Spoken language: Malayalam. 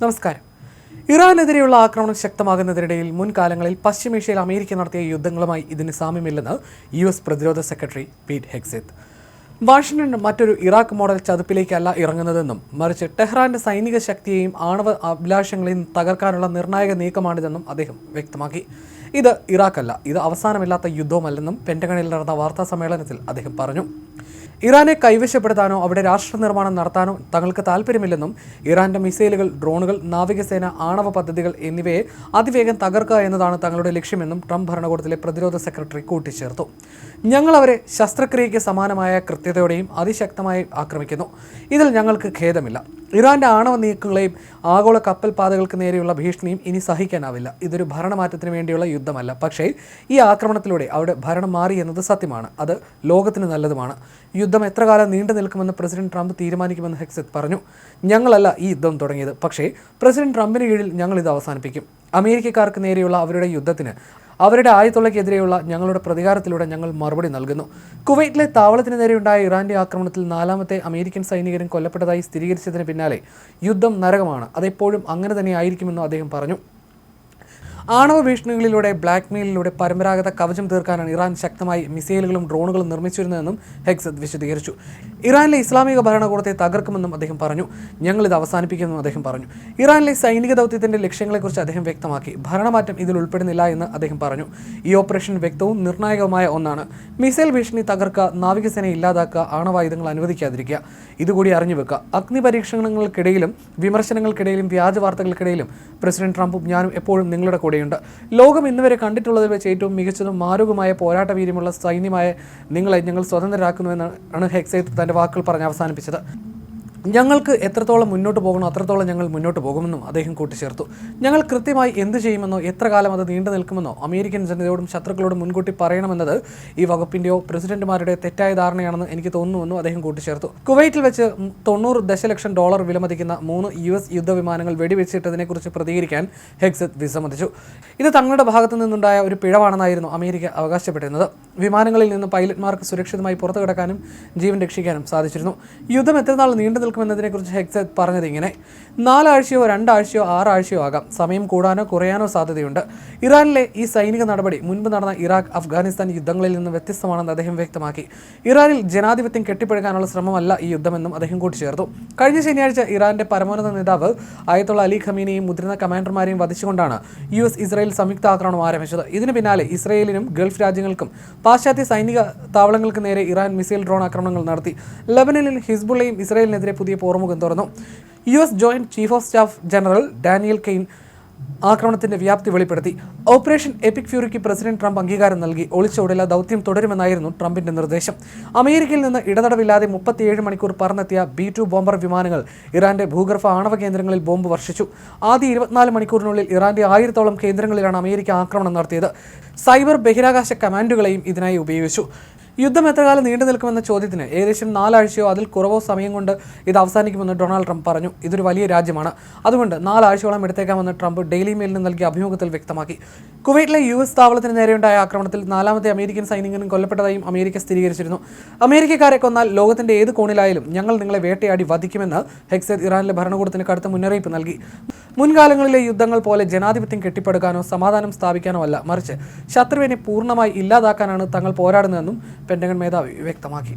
നമസ്കാരം. ഇറാനെതിരെയുള്ള ആക്രമണം ശക്തമാകുന്നതിനിടയിൽ മുൻകാലങ്ങളിൽ പശ്ചിമേഷ്യയിൽ അമേരിക്ക നടത്തിയ യുദ്ധങ്ങളുമായി ഇതിന് സാമ്യമില്ലെന്ന് US പ്രതിരോധ സെക്രട്ടറി പീറ്റ് ഹെഗ്സെത്ത്. വാഷിംഗ്ടൺ മറ്റൊരു ഇറാഖ് മോഡൽ ചതുപ്പിലേക്കല്ല ഇറങ്ങുന്നതെന്നും മറിച്ച് ടെഹ്റാന്റെ സൈനിക ശക്തിയെയും ആണവ അഭിലാഷങ്ങളെയും തകർക്കാനുള്ള നിർണായക നീക്കമാണിതെന്നും അദ്ദേഹം വ്യക്തമാക്കി. ഇത് ഇറാഖല്ല, ഇത് അവസാനമില്ലാത്ത യുദ്ധവുമല്ലെന്നും പെന്റഗണിൽ നടന്ന വാർത്താ സമ്മേളനത്തിൽ അദ്ദേഹം പറഞ്ഞു. ഇറാനെ കൈവശപ്പെടുത്താനോ അവിടെ രാഷ്ട്ര നിർമ്മാണം നടത്താനോ തങ്ങൾക്ക് താല്പര്യമില്ലെന്നും ഇറാന്റെ മിസൈലുകൾ, ഡ്രോണുകൾ, നാവികസേന, ആണവ പദ്ധതികൾ എന്നിവയെ അതിവേഗം തകർക്കുക എന്നതാണ് തങ്ങളുടെ ലക്ഷ്യമെന്നും ട്രംപ് ഭരണകൂടത്തിലെ പ്രതിരോധ സെക്രട്ടറി കൂട്ടിച്ചേർത്തു. ഞങ്ങൾ അവരെ ശസ്ത്രക്രിയയ്ക്ക് സമാനമായ കൃത്യതയോടെയും അതിശക്തമായി ആക്രമിക്കുന്നു. ഇതിൽ ഞങ്ങൾക്ക് ഖേദമില്ല. ഇറാന്റെ ആണവ നീക്കങ്ങളെയും ആഗോള കപ്പൽ പാതകൾക്ക് നേരെയുള്ള ഭീഷണിയും ഇനി സഹിക്കാനാവില്ല. ഇതൊരു ഭരണമാറ്റത്തിന് വേണ്ടിയുള്ള യുദ്ധമല്ല, പക്ഷേ ഈ ആക്രമണത്തിലൂടെ അവിടെ ഭരണം മാറി എന്നത് സത്യമാണ്. അത് ലോകത്തിന് നല്ലതുമാണ്. യുദ്ധം എത്ര കാലം നീണ്ടു നിൽക്കുമെന്ന് പ്രസിഡന്റ് ട്രംപ് തീരുമാനിക്കുമെന്ന് ഹെഗ്സെത്ത് പറഞ്ഞു. ഞങ്ങളല്ല ഈ യുദ്ധം തുടങ്ങിയത്, പക്ഷേ പ്രസിഡന്റ് ട്രംപിന് കീഴിൽ ഞങ്ങൾ ഇത് അവസാനിപ്പിക്കും. അമേരിക്കക്കാർക്ക് നേരെയുള്ള അവരുടെ യുദ്ധത്തിന്, അവരുടെ ആയത്തുള്ളക്കെതിരെയുള്ള ഞങ്ങളുടെ പ്രതികാരത്തിലൂടെ ഞങ്ങൾ മറുപടി നൽകുന്നു. കുവൈറ്റിലെ താവളത്തിന് നേരെയുണ്ടായ ഇറാന്റെ ആക്രമണത്തിൽ 4ാമത്തെ അമേരിക്കൻ സൈനികരും കൊല്ലപ്പെട്ടതായി സ്ഥിരീകരിച്ചതിന് പിന്നാലെ യുദ്ധം നരകമാണ്, അതെപ്പോഴും അങ്ങനെ തന്നെ ആയിരിക്കുമെന്നും അദ്ദേഹം പറഞ്ഞു. ആണവ ഭീഷണികളിലൂടെ, ബ്ലാക്ക്മെയിലിലൂടെ പരമ്പരാഗത കവചം തീർക്കാനാണ് ഇറാൻ ശക്തമായി മിസൈലുകളും ഡ്രോണുകളും നിർമ്മിച്ചിരുന്നതെന്നും ഹെഗ്സെത്ത് വിശദീകരിച്ചു. ഇറാനിലെ ഇസ്ലാമിക ഭരണകൂടത്തെ തകർക്കുമെന്നും അദ്ദേഹം പറഞ്ഞു. ഞങ്ങളിത് അവസാനിപ്പിക്കുമെന്നും അദ്ദേഹം പറഞ്ഞു. ഇറാനിലെ സൈനിക ദൗത്യത്തിന്റെ ലക്ഷ്യങ്ങളെക്കുറിച്ച് അദ്ദേഹം വ്യക്തമാക്കി. ഭരണമാറ്റം ഇതിൽ ഉൾപ്പെടുന്നില്ല എന്ന് അദ്ദേഹം പറഞ്ഞു. ഈ ഓപ്പറേഷൻ വ്യക്തവും നിർണായകവുമായ ഒന്നാണ്. മിസൈൽ ഭീഷണി തകർക്കുക, നാവികസേനയെ ഇല്ലാതാക്കുക, ആണവായുധങ്ങൾ അനുവദിക്കാതിരിക്കുക. ഇതുകൂടി അറിഞ്ഞു വെക്കുക. അഗ്നി പരീക്ഷണങ്ങൾക്കിടയിലും വിമർശനങ്ങൾക്കിടയിലും വ്യാജ വാർത്തകൾക്കിടയിലും പ്രസിഡന്റ് ട്രംപും ഞാനും എപ്പോഴും നിങ്ങളുടെ കൂടെയുണ്ട്. ലോകം ഇന്നുവരെ കണ്ടിട്ടുള്ളതിൽ വെച്ച് ഏറ്റവും മികച്ചതും മാരകവുമായ പോരാട്ട വീര്യമുള്ള സൈന്യമായ നിങ്ങളെ ഞങ്ങൾ സ്വതന്ത്രരാക്കുന്നുവെന്നാണ് ഹെഗ്സെത്ത് തന്റെ വാക്കുകൾ പറഞ്ഞ് അവസാനിപ്പിച്ചത്. ഞങ്ങൾക്ക് എത്രത്തോളം മുന്നോട്ട് പോകണോ അത്രത്തോളം ഞങ്ങൾ മുന്നോട്ട് പോകുമെന്നും അദ്ദേഹം കൂട്ടിച്ചേർത്തു. ഞങ്ങൾ കൃത്യമായി എന്ത് ചെയ്യുമെന്നോ എത്ര കാലം അത് നീണ്ടു നിൽക്കുമെന്നോ അമേരിക്കൻ ജനതയോടും ശത്രുക്കളോടും മുൻകൂട്ടി പറയണമെന്നത് ഈ വകുപ്പിന്റെയോ പ്രസിഡന്റുമാരുടെ തെറ്റായ ധാരണയാണെന്ന് എനിക്ക് തോന്നുന്നുവെന്നും അദ്ദേഹം കൂട്ടിച്ചേർത്തു. കുവൈറ്റിൽ വെച്ച് $90 ദശലക്ഷം വിലമതിക്കുന്ന 3 US യുദ്ധവിമാനങ്ങൾ വെടിവെച്ചിട്ടതിനെക്കുറിച്ച് പ്രതികരിക്കാൻ ഹെഗ്സെത്ത് വിസമ്മതിച്ചു. ഇത് തങ്ങളുടെ ഭാഗത്തു നിന്നുണ്ടായ ഒരു പിഴവാണെന്നായിരുന്നു അമേരിക്ക അവകാശപ്പെട്ടിരുന്നത്. വിമാനങ്ങളിൽ നിന്ന് പൈലറ്റ്മാർക്ക് സുരക്ഷിതമായി പുറത്തു കടക്കാനും ജീവൻ രക്ഷിക്കാനും സാധിച്ചിരുന്നു. യുദ്ധം എത്ര നാൾ നീണ്ടു നിൽക്കുമെന്നതിനെക്കുറിച്ച് ഹെഗ്സെത്ത് പറഞ്ഞത് ഇങ്ങനെ: 4 ആഴ്ചയോ 2 ആഴ്ചയോ 6 ആഴ്ചയോ ആകാം. സമയം കൂടാനോ കുറയാനോ സാധ്യതയുണ്ട്. ഇറാനിലെ ഈ സൈനിക നടപടി മുൻപ് നടന്ന ഇറാഖ്, അഫ്ഗാനിസ്ഥാൻ യുദ്ധങ്ങളിൽ നിന്ന് വ്യത്യസ്തമാണെന്ന് അദ്ദേഹം വ്യക്തമാക്കി. ഇറാനിൽ ജനാധിപത്യം കെട്ടിപ്പടുക്കാനുള്ള ശ്രമമല്ല ഈ യുദ്ധമെന്നും അദ്ദേഹം കൂട്ടിച്ചേർത്തു. കഴിഞ്ഞ ശനിയാഴ്ച ഇറാന്റെ പരമോന്നത നേതാവ് അയത്തുള്ള അലി ഖമീനിയെയും മുതിർന്ന കമാൻഡർമാരെയും വധിച്ചുകൊണ്ടാണ് US ഇസ്രായേൽ സംയുക്ത ആക്രമണം ആരംഭിച്ചത്. ഇതിന് പിന്നാലെ ഇസ്രായേലിനും ഗൾഫ് രാജ്യങ്ങൾക്കും പാശ്ചാത്യ സൈനിക താവളങ്ങൾക്ക് നേരെ ഇറാൻ മിസൈൽ ഡ്രോൺ ആക്രമണങ്ങൾ നടത്തി. ലെബനനിൽ ഹിസ്ബുള്ളയും ഇസ്രായേലിനെതിരെ പുതിയ പോർമുഖം തുറന്നു. US joint chief of staff general Daniel Kane ആക്രമണത്തിന്റെ വ്യാപ്തി വെളിപ്പെടുത്തി. ഓപ്പറേഷൻ എപ്പിക് ഫ്യൂറിക്ക് പ്രസിഡന്റ് ട്രംപ് അംഗീകാരം നൽകി. ഒളിച്ചോടില്ല, ദൗത്യം തുടരുമെന്നായിരുന്നു ട്രംപിന്റെ നിർദ്ദേശം. അമേരിക്കയിൽ നിന്ന് ഇടതടവില്ലാതെ 37 മണിക്കൂർ പറന്നെത്തിയ B-2 ബോംബർ വിമാനങ്ങൾ ഇറാന്റെ ഭൂഗർഭ ആണവ കേന്ദ്രങ്ങളിൽ ബോംബ് വർഷിച്ചു. ആദ്യ 24 മണിക്കൂറിനുള്ളിൽ ഇറാന്റെ 1000ഓളം കേന്ദ്രങ്ങളിലാണ് അമേരിക്ക ആക്രമണം നടത്തിയത്. സൈബർ ബഹിരാകാശ കമാൻഡുകളെയും ഇതിനായി ഉപയോഗിച്ചു. യുദ്ധം എത്ര കാലം നീണ്ടു നിൽക്കുമെന്ന ചോദ്യത്തിന് ഏകദേശം 4 ആഴ്ചയോ അതിൽ കുറവോ സമയം കൊണ്ട് ഇത് അവസാനിക്കുമെന്ന് ഡൊണാൾഡ് ട്രംപ് പറഞ്ഞു. ഇതൊരു വലിയ രാജ്യമാണ്, അതുകൊണ്ട് 4 ആഴ്ചയോളം എടുത്തേക്കാമെന്ന് ട്രംപ് ഡെയിലി മെയിലിന് നൽകിയ അഭിമുഖത്തിൽ വ്യക്തമാക്കി. കുവൈറ്റിലെ US താവളത്തിന് നേരെയുണ്ടായ ആക്രമണത്തിൽ 4ാമത്തെ അമേരിക്കൻ സൈനികനും കൊല്ലപ്പെട്ടതായും അമേരിക്ക സ്ഥിരീകരിച്ചിരുന്നു. അമേരിക്കക്കാരെ കൊന്നാൽ ലോകത്തിന്റെ ഏത് കോണിലായാലും ഞങ്ങൾ നിങ്ങളെ വേട്ടയാടി വധിക്കുമെന്ന് ഹെഗ്സെത്ത് ഇറാനിലെ ഭരണകൂടത്തിന് കടുത്ത മുന്നറിയിപ്പ് നൽകി. മുൻകാലങ്ങളിലെ യുദ്ധങ്ങൾ പോലെ ജനാധിപത്യം കെട്ടിപ്പടുക്കാനോ സമാധാനം സ്ഥാപിക്കാനോ അല്ല, മറിച്ച് ശത്രുവിനെ പൂർണ്ണമായി ഇല്ലാതാക്കാനാണ് തങ്ങൾ പോരാടുന്നതെന്നും പെന്റഗൺ മേധാവി വ്യക്തമാക്കി.